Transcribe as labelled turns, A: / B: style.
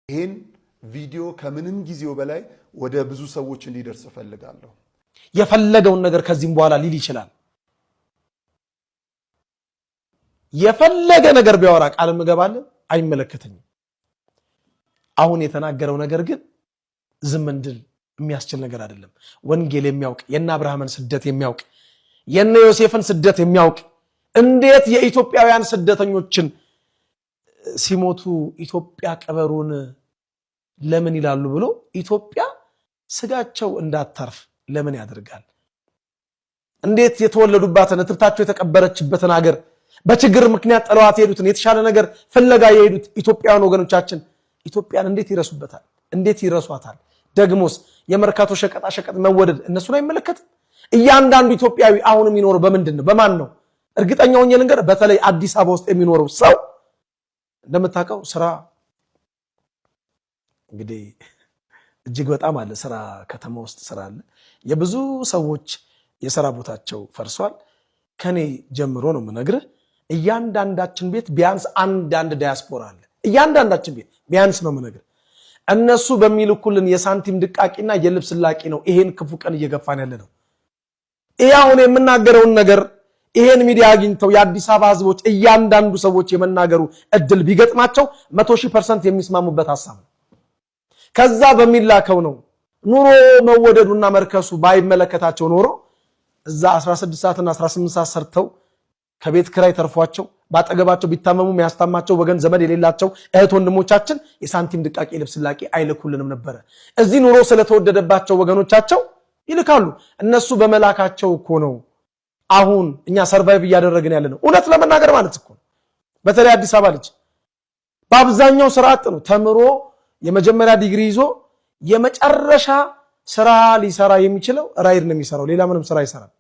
A: ይሄን ቪዲዮ ከምንም ጊዜው በላይ ወደ ብዙ ሰዎች እንዲደርስ ፈልጋለሁ።
B: የፈለገውን ነገር ከዚህም በኋላ ሊል ይችላል። የፈለገ ነገር ቢያወራ ቃል መገባለ አይመለከተኝም። አሁን የተናገረው ነገር ግን ዝም እንድል የሚያስችል ነገር አይደለም። ወንጌል የሚያውቅ የና አብርሃምን ስደት የሚያውቅ የነ ዮሴፍን ስደት የሚያውቅ እንዴት የኢትዮጵያውያን ስደተኞችን ሲሞቱ ኢትዮጵያ ቀበሩን ለምን ይላሉ ብሎ ኢትዮጵያ ስጋቸው እንዳታርፍ ለምን ያደርጋል? እንዴት የተወለዱባትን እትብታቸው የተቀበረችበትን ሀገር በችግር ምክንያት ጥለዋት የሄዱትን የተሻለ ነገር ፍለጋ የሄዱት ኢትዮጵያውያን ወገኖቻችን ኢትዮጵያን እንዴት ይረሱበታል? እንዴት ይረሷታል? ደግሞስ የመርካቶ ሸቀጣ ሸቀጥ መወደድ እነሱን አይመለከትም? እያንዳንዱ ኢትዮጵያዊ አሁን የሚኖረው በምንድን ነው? በማን ነው? እርግጠኛው ነገር በተለይ አዲስ አበባ ውስጥ የሚኖረው ሰው እንደምታውቀው ስራ እንግዲህ እጅግ በጣም አለ። ስራ ከተማ ውስጥ ስራ አለ። የብዙ ሰዎች የሥራ ቦታቸው ፈርሷል። ከኔ ጀምሮ ነው የምነግርህ። እያንዳንዳችን ቤት ቢያንስ አንድ ዳያስፖራ አለ። እያንዳንዳችን ቤት ቢያንስ ነው የምነግርህ። እነሱ በሚልኩልን የሳንቲም ድቃቂና የልብስ ላቂ ነው ይሄን ክፉ ቀን እየገፋን ያለ ነው። ይሄ አሁን የምናገረውን ነገር ይሄን ሚዲያ አግኝተው የአዲስ አበባ ህዝቦች እያንዳንዱ ሰዎች የመናገሩ እድል ቢገጥማቸው 100% የሚስማሙበት ሐሳብ ነው። ከዛ በሚላከው ነው ኑሮ መወደዱና መርከሱ ባይመለከታቸው ኖሮ እዛ 16 ሰዓትና 18 ሰዓት ሰርተው ከቤት ክራይ ተርፏቸው ባጠገባቸው ቢታመሙ የሚያስታማቸው ወገን ዘመድ የሌላቸው እህት ወንድሞቻችን የሳንቲም ድቃቂ ልብስ ላቂ አይልኩልንም ነበር። እዚህ ኑሮ ስለተወደደባቸው ወገኖቻቸው ይልካሉ። እነሱ በመላካቸው እኮ ነው አሁን እኛ ሰርቫይቭ እያደረግን ያለ ነው። እውነት ለመናገር ማለት እኮ በተለይ አዲስ አበባ ልጅ በአብዛኛው ስራ አጥ ነው። ተምሮ የመጀመሪያ ዲግሪ ይዞ የመጨረሻ ስራ ሊሰራ የሚችለው ራይድ ነው የሚሰራው። ሌላ ምንም ስራ አይሰራም።